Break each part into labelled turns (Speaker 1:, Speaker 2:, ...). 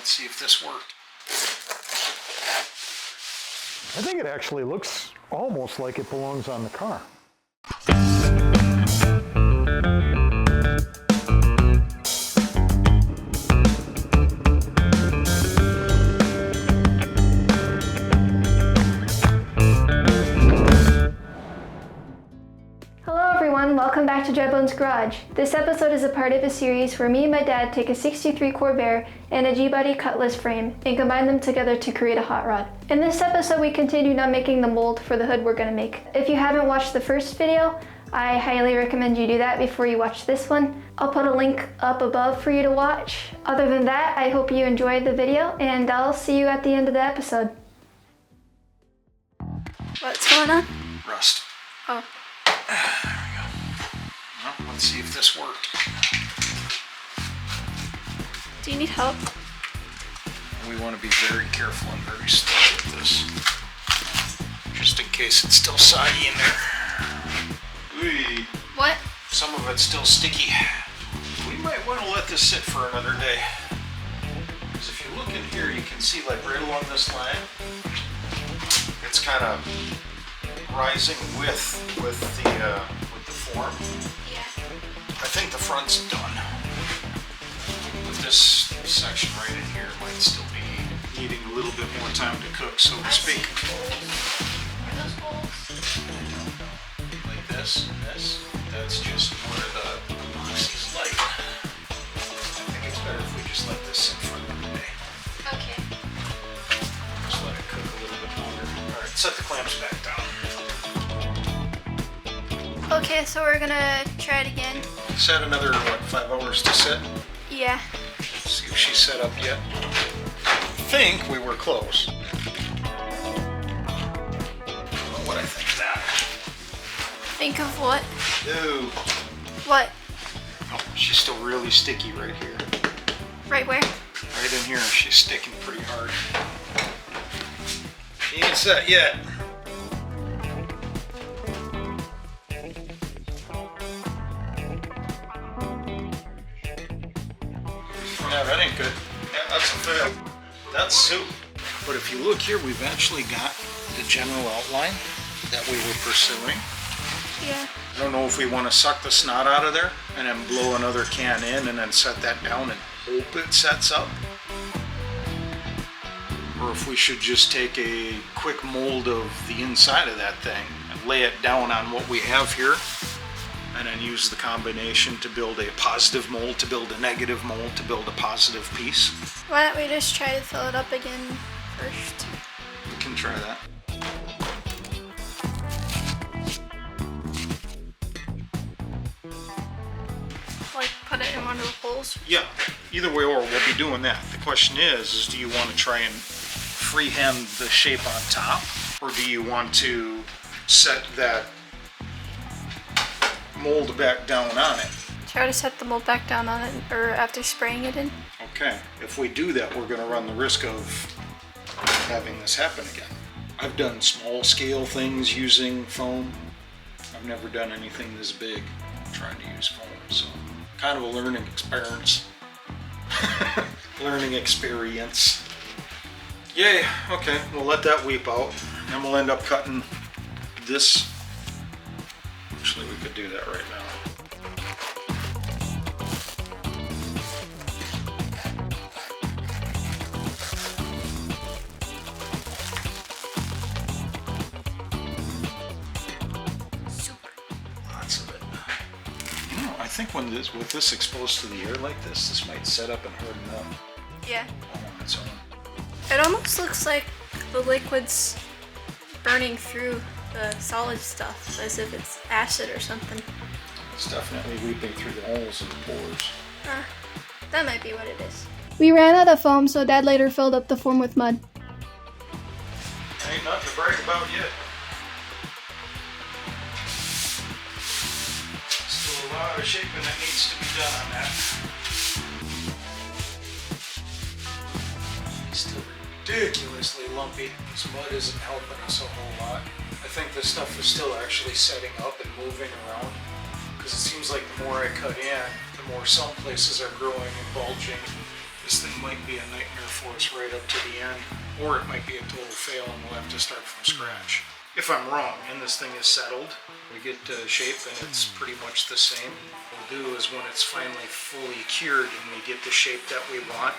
Speaker 1: Let's see if this worked.
Speaker 2: I think it actually looks almost like it belongs on the car.
Speaker 3: Welcome back to drybonesgarage. This episode is a part of a series where me and my dad take a 63 Corvair and a G-Body Cutlass frame and combine them together to create a hot rod. In this episode we continued on making the mold for the hood we're going to make. If you haven't watched the first video, I highly recommend you do that before you watch this one. I'll put a link up above for you to watch. Other than that, I hope you enjoyed the video and I'll see you at the end of the episode. What's going on?
Speaker 1: Rust.
Speaker 3: Oh.
Speaker 1: Well, let's see if this worked.
Speaker 3: Do you need help?
Speaker 1: We want to be very careful and very slow with this, just in case it's still soggy in there. Ooh.
Speaker 3: What?
Speaker 1: Some of it's still sticky. We might want to let this sit for another day. Because if you look in here, you can see like right along this line, it's kind of rising with the form. I think the front's done, but this section right in here might still be needing a little bit more time to cook, so to speak.
Speaker 3: Are those holes?
Speaker 1: Like this and this. That's just where the epoxy's light. I think it's better if we just let this sit for another day.
Speaker 3: Okay.
Speaker 1: Just let it cook a little bit longer. Alright, set the clamps back down.
Speaker 3: Okay, so we're gonna try it again.
Speaker 1: Set another, what, 5 hours to sit?
Speaker 3: Yeah.
Speaker 1: See if she's set up yet. I think we were close. I don't know what I think of that.
Speaker 3: Think of what?
Speaker 1: Ooh.
Speaker 3: What?
Speaker 1: Oh, she's still really sticky right here.
Speaker 3: Right where?
Speaker 1: Right in here, she's sticking pretty hard. She ain't set yet. Yeah, that ain't good. Yeah, that's a fail. That's soup. But if you look here, we've actually got the general outline that we were pursuing.
Speaker 3: Yeah.
Speaker 1: I don't know if we want to suck the snot out of there and then blow another can in and then set that down and hope it sets up. Or if we should just take a quick mold of the inside of that thing and lay it down on what we have here. And then use the combination to build a positive mold, to build a negative mold, to build a positive piece.
Speaker 3: Why don't we just try to fill it up again first?
Speaker 1: We can try that.
Speaker 3: Like put it in one of the holes?
Speaker 1: Yeah, either way, or we'll be doing that. The question is do you want to try and freehand the shape on top? Or do you want to set that mold back down on it?
Speaker 3: Try to set the mold back down on it, or after spraying it in.
Speaker 1: Okay, if we do that, we're going to run the risk of having this happen again. I've done small scale things using foam. I've never done anything this big trying to use foam, so kind of a learning experience. Learning experience. Yay, okay, we'll let that weep out, and we'll end up cutting this. Actually, we could do that right now.
Speaker 3: Super.
Speaker 1: Lots of it. You know, I think with this exposed to the air like this, this might set up and harden up
Speaker 3: Yeah.
Speaker 1: on its own.
Speaker 3: It almost looks like the liquid's burning through the solid stuff, as if it's acid or something.
Speaker 1: It's definitely weeping through the holes in the pores.
Speaker 3: That might be what it is. We ran out of foam, so Dad later filled up the form with mud.
Speaker 1: Ain't nothing to brag about yet. Still a lot of shaping that needs to be done on that. It's still ridiculously lumpy. This mud isn't helping us a whole lot. I think this stuff is still actually setting up and moving around, because it seems like the more I cut in, the more some places are growing and bulging, This thing might be a nightmare for us right up to the end, or it might be a total fail and we'll have to start from scratch. If I'm wrong and this thing is settled, we get shape and it's pretty much the same. What we'll do is when it's finally fully cured and we get the shape that we want,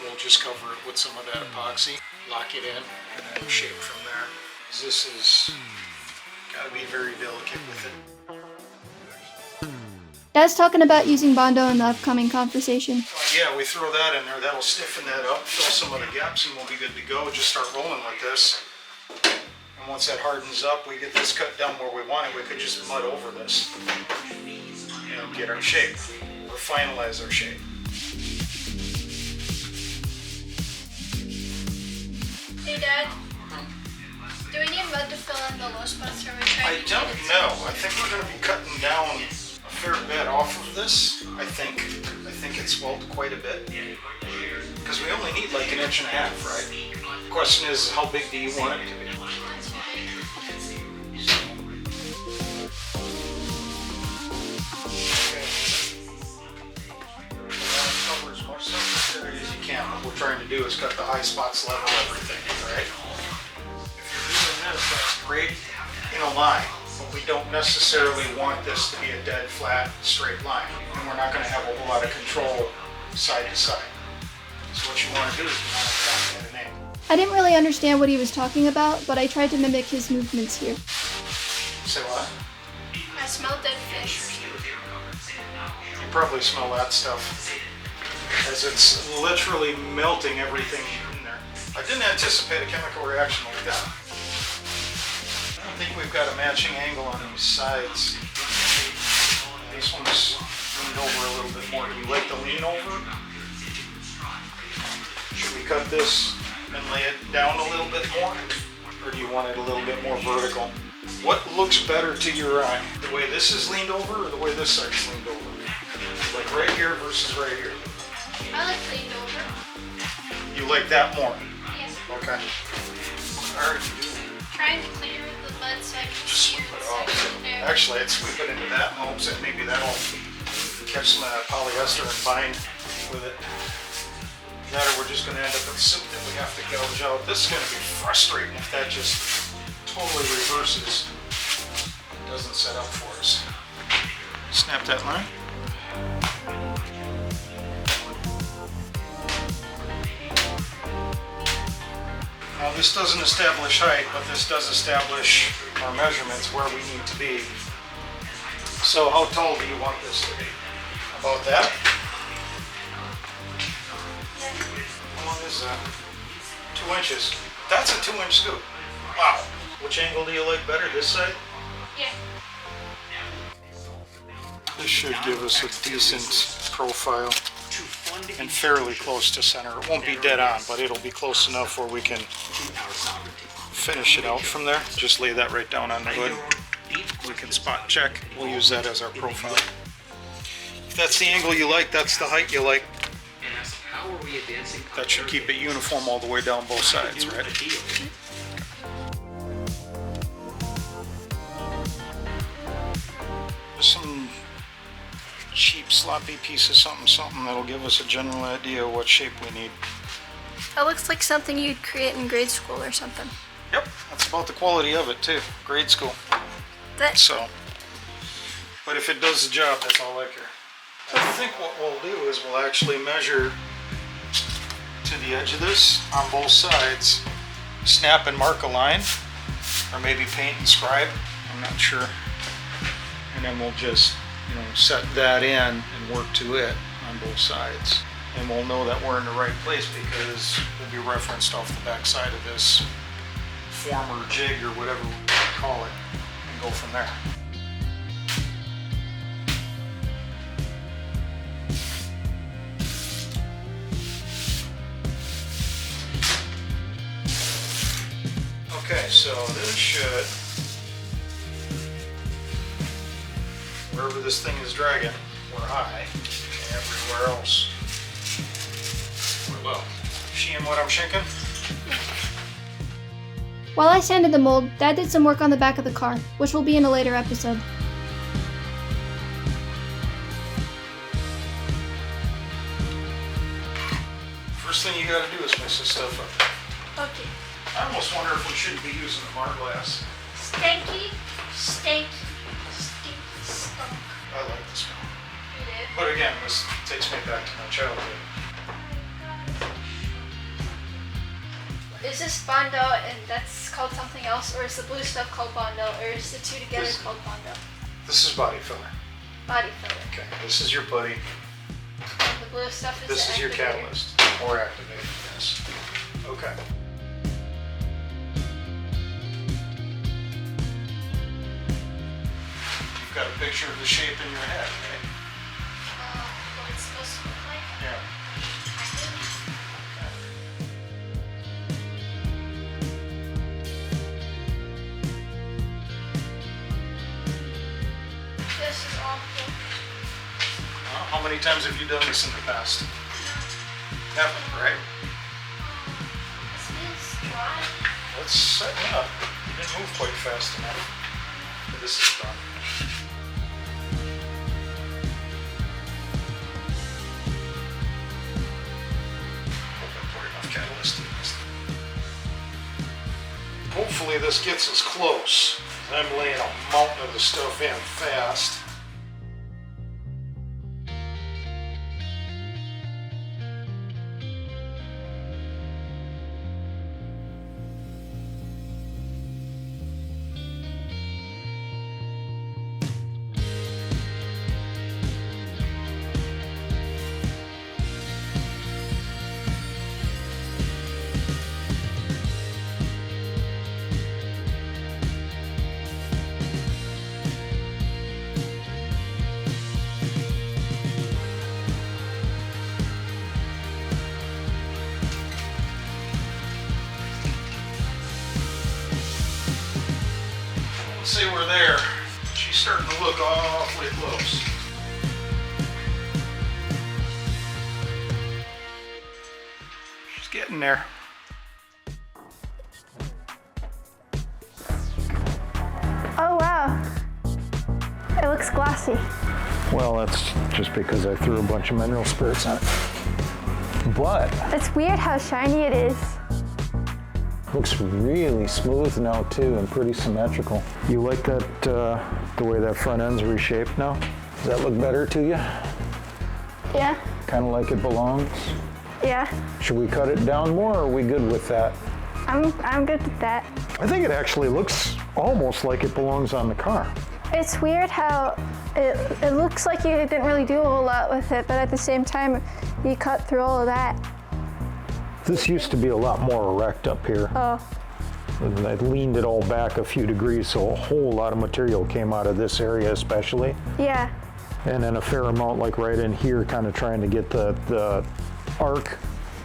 Speaker 1: we'll just cover it with some of that epoxy, lock it in, and then shape from there. This is gotta be very delicate with it.
Speaker 3: Dad's talking about using Bondo in the upcoming conversation.
Speaker 1: Yeah, we throw that in there. That'll stiffen that up, fill some of the gaps, and we'll be good to go. Just start rolling like this. And once that hardens up, we get this cut down where we want it. We could just mud over this and get our shape, or finalize our shape.
Speaker 3: Hey, Dad. Do we need mud to fill in the low spots? Or are we trying
Speaker 1: I don't know. I think we're going to be cutting down a fair bit off of this. I think it's swelled quite a bit. Because we only need like 1.5 inches, right? The question is, how big do you want it to be? Cover as much surface area as you can. What we're trying to do is cut the high spots, level everything, right? If you're doing this, that's great in a line. But we don't necessarily want this to be a dead, flat, straight line. And we're not going to have a whole lot of control side to side. So what you want to do is you want to cut at an angle.
Speaker 3: I didn't really understand what he was talking about, but I tried to mimic his movements here.
Speaker 1: Say what?
Speaker 3: I smell dead fish.
Speaker 1: You probably smell that stuff as it's literally melting everything in there. I didn't anticipate a chemical reaction like that. I think we've got a matching angle on these sides. This one's leaned over a little bit more. Do you like the lean over? Should we cut this and lay it down a little bit more? Or do you want it a little bit more vertical? What looks better to your eye? The way this is leaned over or the way this side's leaned over? Like right here versus right here.
Speaker 3: I like leaned over.
Speaker 1: You like that more?
Speaker 3: Yes.
Speaker 1: Okay. I already do.
Speaker 3: Trying to clear the mud so I can
Speaker 1: Sweep it off. Actually, I'd sweep it into that in hopes that maybe that'll catch some of that polyester and bind with it. That or we're just going to end up with soup that we have to gouge out. This is going to be frustrating if that just totally reverses. It doesn't set up for us. Snap that line. Now this doesn't establish height, but this does establish our measurements where we need to be. So how tall do you want this to be? About that? How long is that? 2 inches. That's a 2-inch scoop. Wow. Which angle do you like better, this side?
Speaker 3: Yeah.
Speaker 1: This should give us a decent profile and fairly close to center. It won't be dead on, but it'll be close enough where we can finish it out from there. Just lay that right down on the hood. We can spot check. We'll use that as our profile. If that's the angle you like, that's the height you like. That should keep it uniform all the way down both sides, right? Some cheap sloppy piece of something that'll give us a general idea of what shape we need.
Speaker 3: That looks like something you'd create in grade school or something.
Speaker 1: Yep, that's about the quality of it too. Grade school. So, but if it does the job, that's all I care. I think what we'll do is we'll actually measure to the edge of this on both sides, snap and mark a line, or maybe paint and scribe, I'm not sure. And then we'll just, set that in and work to it on both sides. And we'll know that we're in the right place because we'll be referenced off the back side of this form or jig or whatever we call it, and go from there. Okay, so this should, wherever this thing is dragging, we're high, and everywhere else we're low. Seeing what I'm shinking?
Speaker 3: While I sanded the mold, Dad did some work on the back of the car, which will be in a later episode.
Speaker 1: First thing you gotta do is mix this stuff up.
Speaker 3: Okay.
Speaker 1: I almost wonder if we shouldn't be using the Mart glass.
Speaker 3: Stinky, stinky, stinky skunk.
Speaker 1: I like the smell.
Speaker 3: You did?
Speaker 1: But again, this takes me back to my childhood.
Speaker 3: Is this Bondo and that's called something else, or is the blue stuff called Bondo, or is the two together called Bondo?
Speaker 1: This is body filler.
Speaker 3: Body filler.
Speaker 1: Okay, this is your putty.
Speaker 3: And the blue stuff is
Speaker 1: This
Speaker 3: the
Speaker 1: is your
Speaker 3: activator.
Speaker 1: catalyst, or activator, yes. Okay. You've got a picture of the shape in your head, right?
Speaker 3: What it's supposed to look like?
Speaker 1: Yeah.
Speaker 3: I do. This is awful.
Speaker 1: How many times have you done this in the past? Never, right?
Speaker 3: This feels dry.
Speaker 1: Let's set it up. You didn't move quite fast enough. This is done. Hope I poured enough catalyst in this. Hopefully this gets us close. I'm laying a mountain of the stuff in fast. Let's say we're there. She's starting to look awfully close. She's getting there.
Speaker 3: Oh wow. It looks glossy.
Speaker 2: Well, that's just because I threw a bunch of mineral spirits on it. But
Speaker 3: It's weird how shiny it is.
Speaker 2: looks really smooth now too, and pretty symmetrical. You like that, the way that front end's reshaped now? Does that look better to you?
Speaker 3: Yeah.
Speaker 2: Kind of like it belongs?
Speaker 3: Yeah.
Speaker 2: Should we cut it down more, or are we good with that?
Speaker 3: I'm good with that.
Speaker 2: I think it actually looks almost like it belongs on the car.
Speaker 3: It's weird how it looks like you didn't really do a whole lot with it, but at the same time, you cut through all of that.
Speaker 2: This used to be a lot more erect up here.
Speaker 3: Oh,
Speaker 2: And I leaned it all back a few degrees, so a whole lot of material came out of this area especially.
Speaker 3: yeah.
Speaker 2: And then a fair amount like right in here, kind of trying to get the arc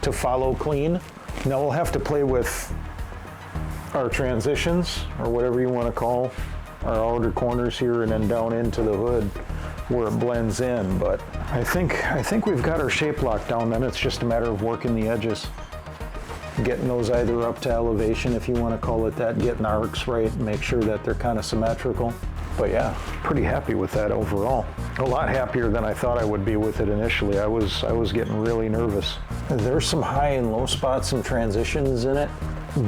Speaker 2: to follow clean. Now we'll have to play with our transitions, or whatever you want to call our outer corners here, and then down into the hood where it blends in. But I think we've got our shape locked down. Then it's just a matter of working the edges, getting those either up to elevation, if you want to call it that, getting the arcs right, and make sure that they're kind of symmetrical. But yeah, pretty happy with that overall. A lot happier than I thought I would be with it initially. I was getting really nervous. There's some high and low spots, some transitions in it,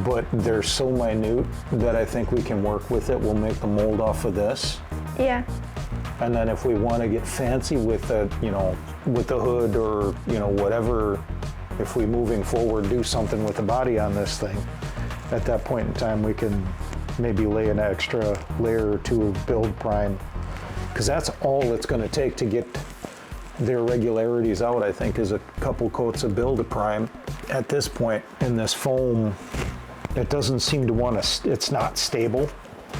Speaker 2: but they're so minute that I think we can work with it. We'll make the mold off of this.
Speaker 3: Yeah.
Speaker 2: And then if we want to get fancy with the, with the hood, or, whatever, if we moving forward do something with the body on this thing, at that point in time we can maybe lay an extra layer or two of build prime, because that's all it's going to take to get the irregularities out, I think, is a couple coats of build prime. At this point in this foam, it doesn't seem to want to, it's not stable.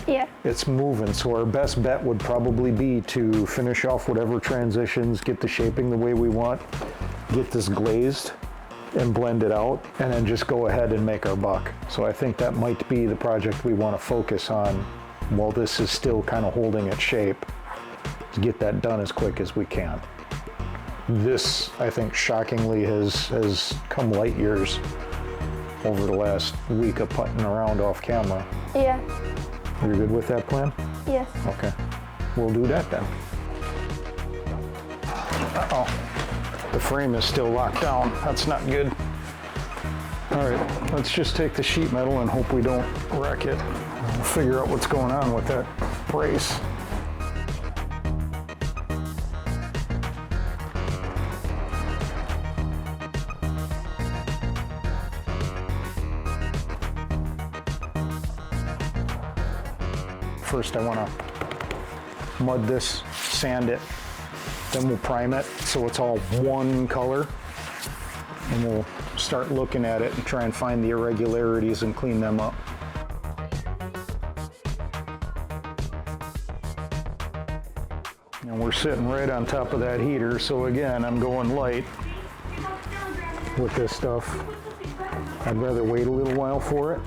Speaker 3: Yeah.
Speaker 2: It's moving, so our best bet would probably be to finish off whatever transitions, get the shaping the way we want, get this glazed and blend it out, and then just go ahead and make our buck. So I think that might be the project we want to focus on while this is still kind of holding its shape, to get that done as quick as we can. This, I think, shockingly has come light years over the last week of putting around off camera.
Speaker 3: Yeah.
Speaker 2: You're good with that plan?
Speaker 3: Yes.
Speaker 2: Okay, we'll do that then. Uh-oh, the frame is still locked down. That's not good. All right, let's just take the sheet metal and hope we don't wreck it. We'll figure out what's going on with that brace. First, I want to mud this, sand it, then we'll prime it so it's all one color, and we'll start looking at it and try and find the irregularities and clean them up. And we're sitting right on top of that heater, so again, I'm going light with this stuff. I'd rather wait a little while for it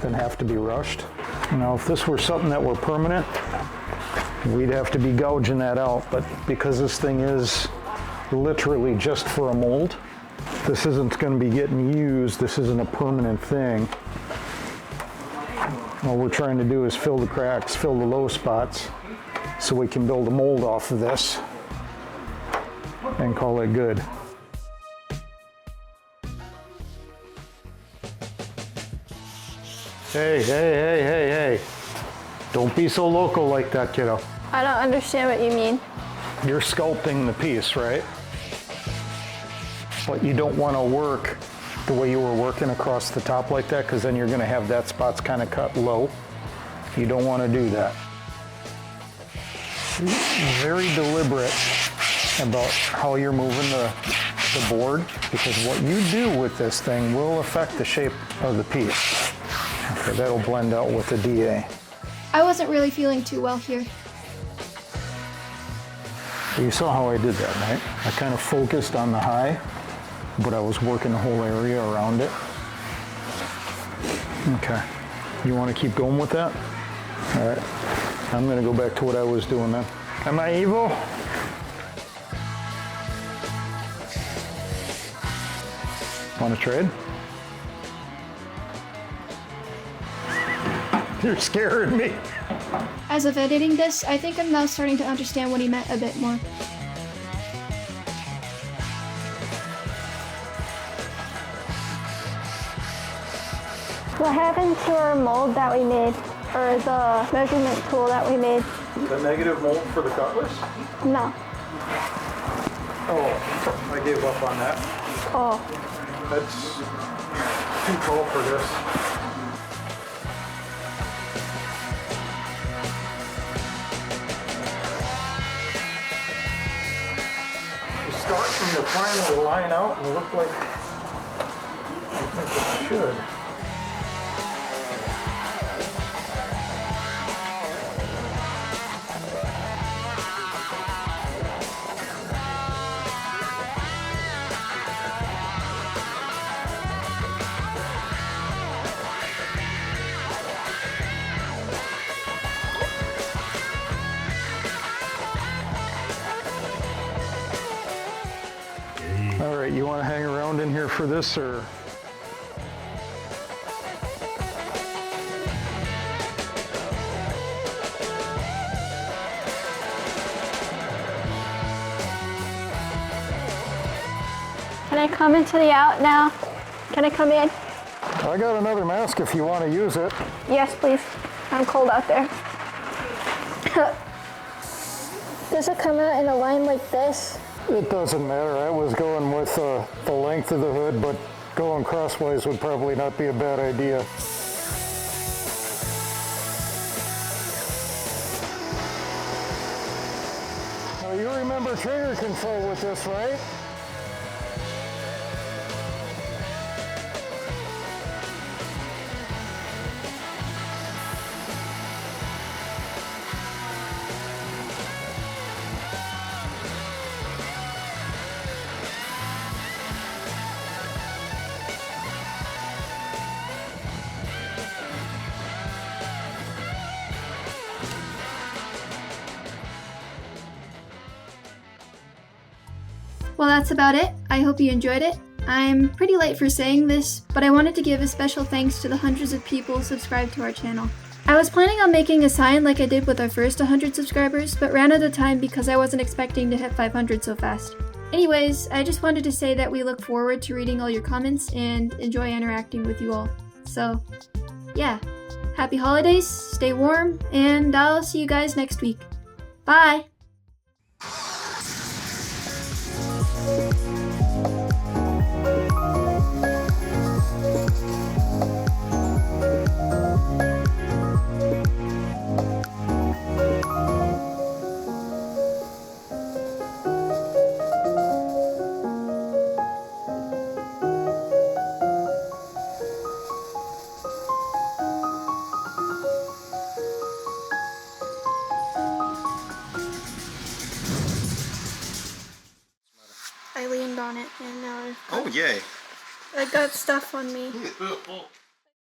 Speaker 2: than have to be rushed. Now, if this were something that were permanent, we'd have to be gouging that out, but because this thing is literally just for a mold, this isn't going to be getting used. This isn't a permanent thing. All we're trying to do is fill the cracks, fill the low spots, so we can build a mold off of this and call it good. Hey. Don't be so local like that, kiddo.
Speaker 3: I don't understand what you mean.
Speaker 2: You're sculpting the piece, right? But you don't want to work the way you were working across the top like that, because then you're going to have that spot's kind of cut low. You don't want to do that. Very deliberate about how you're moving the board, because what you do with this thing will affect the shape of the piece. Okay, that'll blend out with the DA.
Speaker 3: I wasn't really feeling too well here.
Speaker 2: You saw how I did that, right? I kind of focused on the high, but I was working the whole area around it. Okay, you want to keep going with that? All right, I'm gonna go back to what I was doing then. Am I evil? Want to trade? You're scaring me.
Speaker 3: As of editing this, I think I'm now starting to understand what he meant a bit more. What happened to our mold that we made, or the measurement tool that we made?
Speaker 2: The negative mold for the cutlass?
Speaker 3: No.
Speaker 2: Oh, I gave up on that.
Speaker 3: Oh.
Speaker 2: That's too tall for this. You start from the final line out and look like I think it should. All right, you want to hang around in here for this, or?
Speaker 3: Can I come into the out now? Can I come in?
Speaker 2: I got another mask if you want to use it.
Speaker 3: Yes, please. I'm cold out there. Does it come out in a line like this?
Speaker 2: It doesn't matter. I was going with the length of the hood, but going crosswise would probably not be a bad idea. Now you remember trigger control with this, right?
Speaker 3: Well, that's about it. I hope you enjoyed it. I'm pretty late for saying this, but I wanted to give a special thanks to the hundreds of people subscribed to our channel. I was planning on making a sign like I did with our first 100 subscribers, but ran out of time because I wasn't expecting to hit 500 so fast. Anyways, I just wanted to say that we look forward to reading all your comments and enjoy interacting with you all. So, yeah. Happy holidays, stay warm, and I'll see you guys next week. Bye! I leaned on it and now
Speaker 1: Oh, yay.
Speaker 3: I got stuff on me.
Speaker 1: Look at